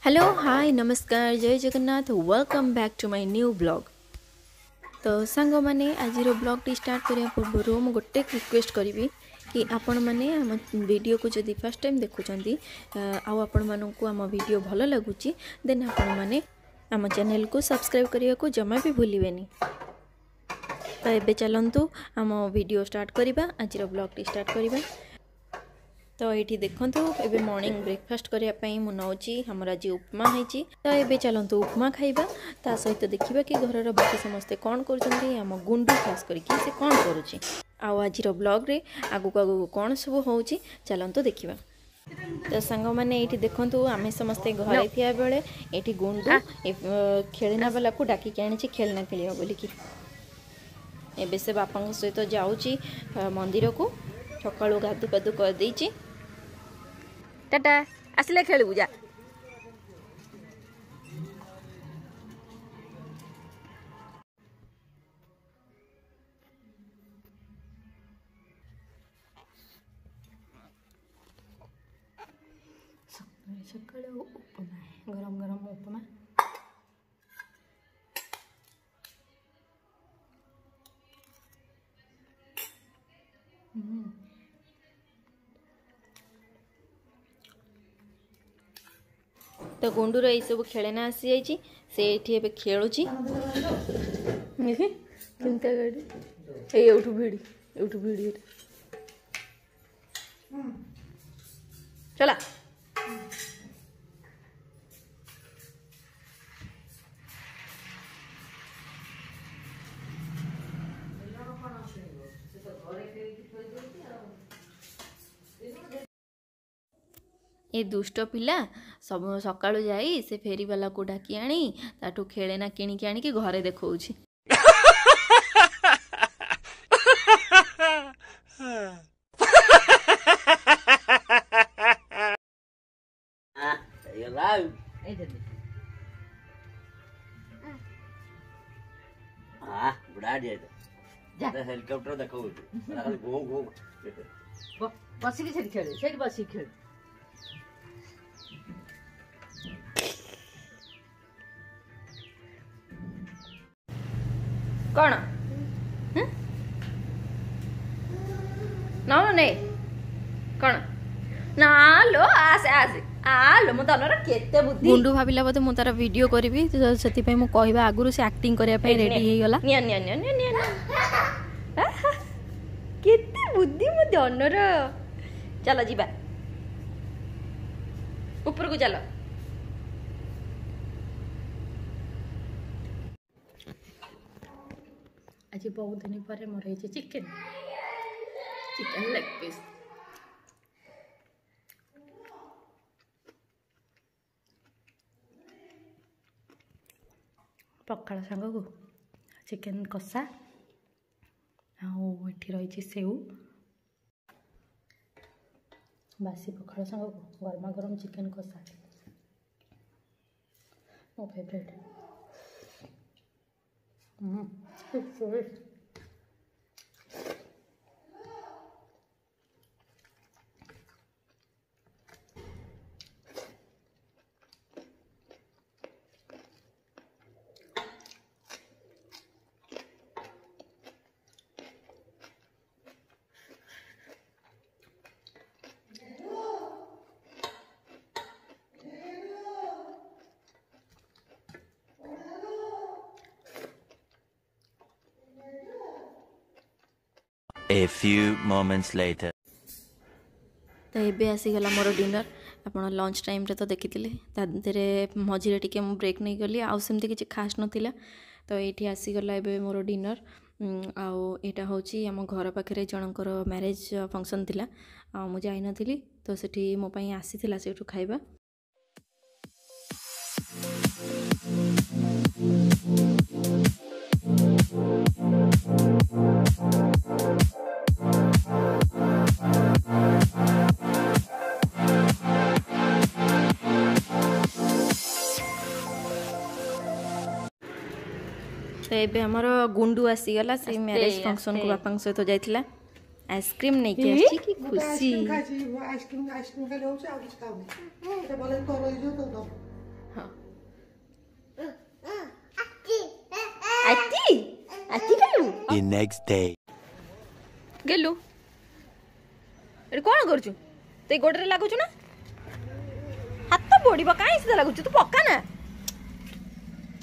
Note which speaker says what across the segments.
Speaker 1: Hello hi नमस्कार जय Jagannath welcome back to my new blog. तो सांग मैंने आज ब्लॉग टी स्टार्ट करने पूर्व मुझे गोटे रिक्वेस्ट करी कि आपण मैंने आम वीडियो को जदि फर्स्ट टाइम देखुंट आपण मानक आम वीडियो भल लगुच देन आपण मैंने आम चैनल को सब्सक्राइब करने को जमा भी भूलें। तो ये चलतु आम वीडियो स्टार्ट करवा आज ब्लॉग टी स्टार्ट करवा। तो ये देखु एबे मॉर्निंग ब्रेकफास्ट करने मुझे आमर आज उपमा होती। तो ये चलतु उपमा खाइबा ता सहित देखिबा कि घरर बाकी समस्ते कौन कर आम गुंडू खास करके से कौन करुच्ची आज ब्लॉग रे आगु आगु कौन सब हो चलतु देखिबा। तो सांग मैंने ये देखु आम समस्ते घरे थिया बेले ये गुंडू खेलना वाला को डाकिक आनी खेलना खेल बोलिकी एबे से बापा सहित जाऊँगी मंदिर को सकाळु गाधु पाधु कर देछि। टाटा आसले खेलबु जा। सकाळु उपमा गरम गरम उपमा तो गुंडूर ये सब खेलना आसी जाइए से ये खेलुची केमता गाड़ी एठू भिड़ी चला ये दुष्ट पिला सब सकाळु जाई से फेरी वाला को डाकी आनी ताठू खेलेना किणिकी आनी कि घरे देखौछि।
Speaker 2: हेलिकॉप्टर देखो
Speaker 3: बसिक खेल से बसिक खेल
Speaker 1: कौन ना नहीं कौन ना लो आसे आसे आलो मु तनर केते बुद्धि गुंडू भाबिला बोते मु तार वीडियो करबी तो सेति पय मु कहबा आगुरु से एक्टिंग करिया पय रेडी हे गला निया निया निया निया केते बुद्धि मु तनर। चलो जीबा ऊपर को चलो। आज बहुत दिन पर मोर चिकेन चिकेन लेग पीस पखाड़ सांग को चिकेन कषा आठी रही सेऊ बासी पखाड़ सांग को गरमा गरम चिकेन कषा मो favourite.
Speaker 2: A few moments later.
Speaker 1: तो ये आसीगला मोर डिनर आप लंच टाइम रे तो देखी थे मझे टी ब्रेक नहीं गली आमती किसी खास नाला। तो ये आसीगला ए मोर डिनर आटा हूँ आम घर पाखे जनकर मैरेज फंक्शन थिला मु जाई नथिली तो सेठी मो पई आसीथिला सेठू खाइबा। तो ये आमर गुंडू आसीगला से मैरेज फंक्शन को बापा सहित जाइथिला आइसक्रीम नहीं कि कि खुशी
Speaker 2: The next day.
Speaker 1: गेलु एटे कौन करछु ते गोडरे लागुछु ना हाथ बोड़ीबा काई से लागुछु तू पक्का ना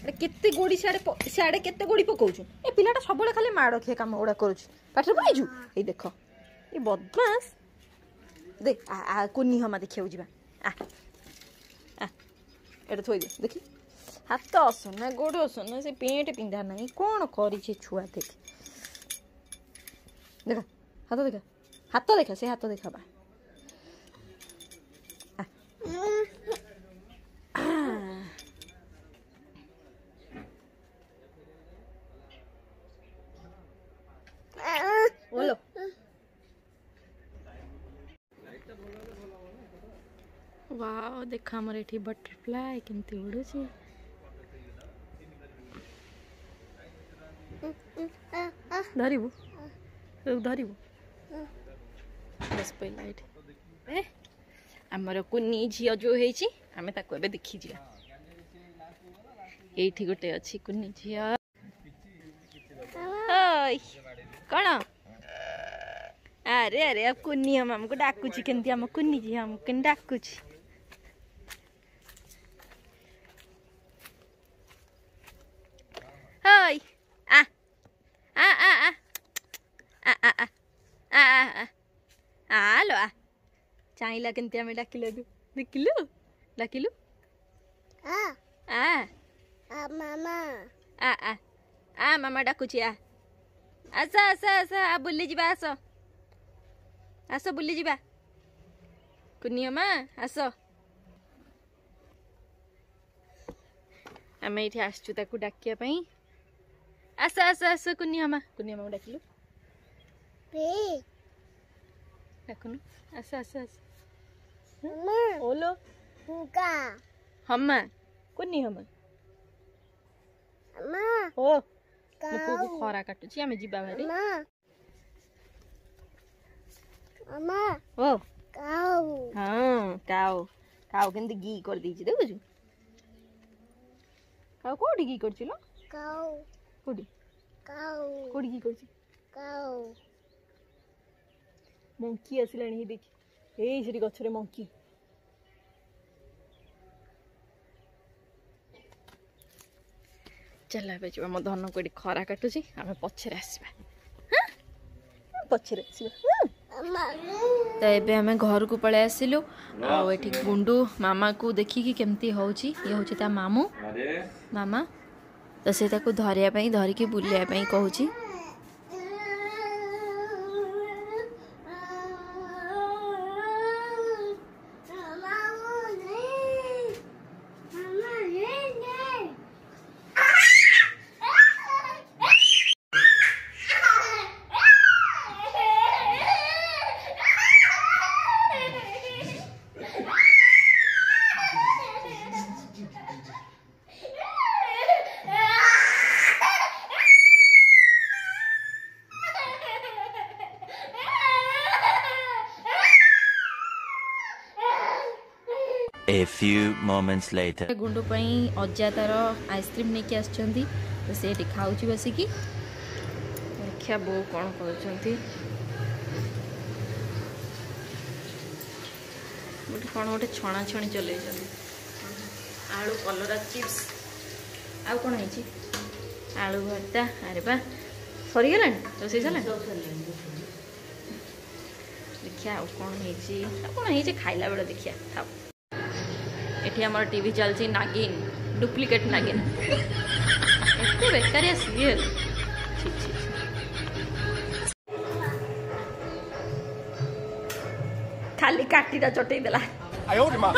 Speaker 1: एटे केते गोडी साडे केते गोडी पकाउछु ए पिलाटा सबले खाली माड़ खे काम ओडा करूछु पाठर पढिजु ए देखो ए बदमाश दे आ कुन्नी हमा देखियो जिबा आ आ एटे थोइ दे देखि हाथ असन ना गोड़ असन ना से पेंट पिंधा नहीं कौन करी छे छुआ देख देखा हाथ देखा से हाथ देखा बा बोलो वाओ देखा हमर एठी बटरफ्लाई केमती उड़ुची धरिबु धरिबु बस पे लाइट ए हमर कुन्नी झियो जो हेची हमें ताको एबे देखि जिया एठी गोटे अछि कुन्नी झियो ओय कोन अरे अरे अब कुन्नी हमको डाकुची केनती हम कुन्नी झियो हम केन डाकुची ओय आ आ आ आ आ आ आ आलो आ चाहिला केनती हमें डाकिलो तू देखिलु डाकिलु आ मामा आ मामा डाकुची आ आस आस आस आ बुल्ली जिबा आस आस बुल्ली जिबा कुन्नी अम्मा आस आमे एठी आसचु ताकू डाकिया पई आस आस आस कुन्नी अम्मा डाकिलु डाकुनु आस आस आस ओलो हम्मा कुन्नी हम्मा ओ मुको को खरा काटुची आमे जिबा भारी ओ हाँ काऊ काऊ केंती गी कर दीची देखुछु काऊ कोडी गी करछिलो कोडी कोडी गी करछि मंकी आसिलानी हे देखि एई सेठी गछरे मंकी चला बे जो हम धन कोडी खरा काटुची आमे पछरे आसीबा हां पछरे आसीबा तो एबे हमें घर को पळे आसिलु आ एठी गुंडू मामा को देखि कि केमती होउची ये होची ता मामू मामा तो से ताको धरिया पई धरि के बुलिया पई कहूची
Speaker 2: A few moments later.
Speaker 1: Gundu पई अज्जा तार आइसक्रीम नेकी आछंती तो से एठी खाउची बसिकी देखिया बो कोन करछंती गोटे कोन गोटे छणा छणी चले जंती आलू कलरा चिप्स आ कोन हेची आलू भर्ता अरे बा सरी गेलन तो से चला देखिया कोन हेची खाइला बेला देखिया खाओ एठी हमार टीवी चलची नागिन डुप्लीकेट नागिन एते बेकारिया सीरियल छी छी खाली काटीटा चटई देला आयो रे मां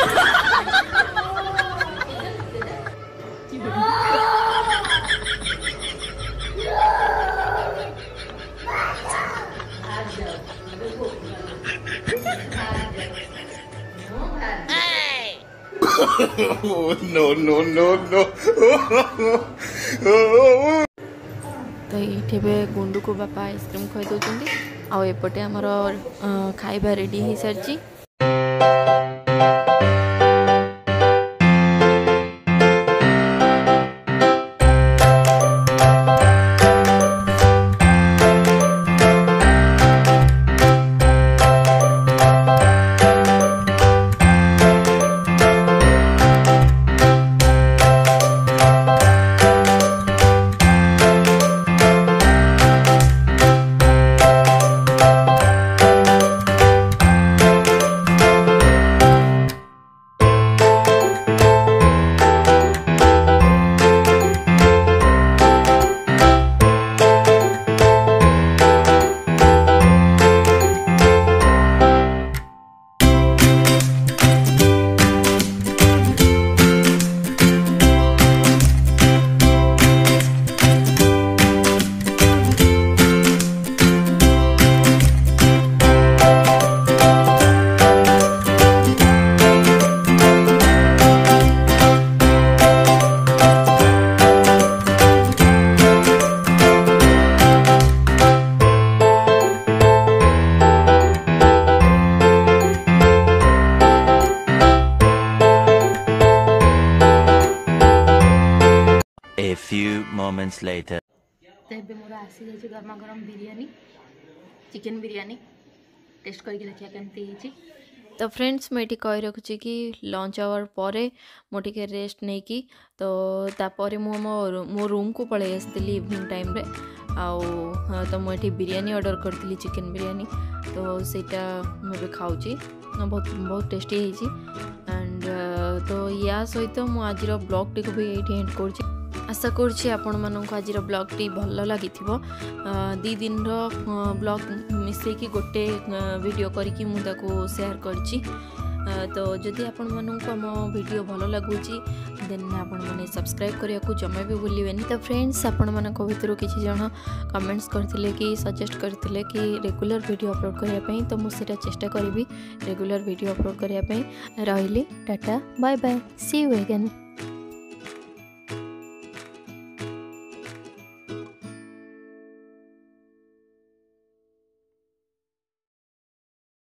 Speaker 4: no, no, no, no.
Speaker 1: तो ये गुंडू को बापा आइसक्रीम खुई दौरान आउ एपटे आमर खाइबा रेडी हो सारी
Speaker 2: moments later.
Speaker 1: तो ये मोर आसी जाइए गरमा गरम बिरयानी चिकन बिरयानी टेस्ट करके देखिए केमती तो फ्रेंड्स मुझे कही रखुची कि लंच आवर पर मुझे रेस्ट नहीं कि तो तापर मो रूम को पलि आसती इवनिंग टाइम रे आउ तो मुझे biryani order curry chicken biryani तो सेटा मुझे खाऊची बहुत बहुत टेस्टी है एंड तो या सहित मुझे आज ब्लॉग टी को भी ये एंड कर आशा करुँची आपण मानक आज ब्लॉग टी भल लगी दी दिन ब्लॉग मिसेकी गोटे वीडियो करके मुझे शेयर करची तो जदि आपण मानक आम वीडियो भल लगुच देन आपण मैंने सब्सक्राइब करने को जमा भी भूलें तो फ्रेंड्स आपण मानक भितर किसी जन कमेंट्स करते कि सजेस्ट करते कि रेगुलर वीडियो अपलोड करने तो मुझे चेष्टा करी रेगुलर वीडियो अपलोड करने रही tata bye bye see you again.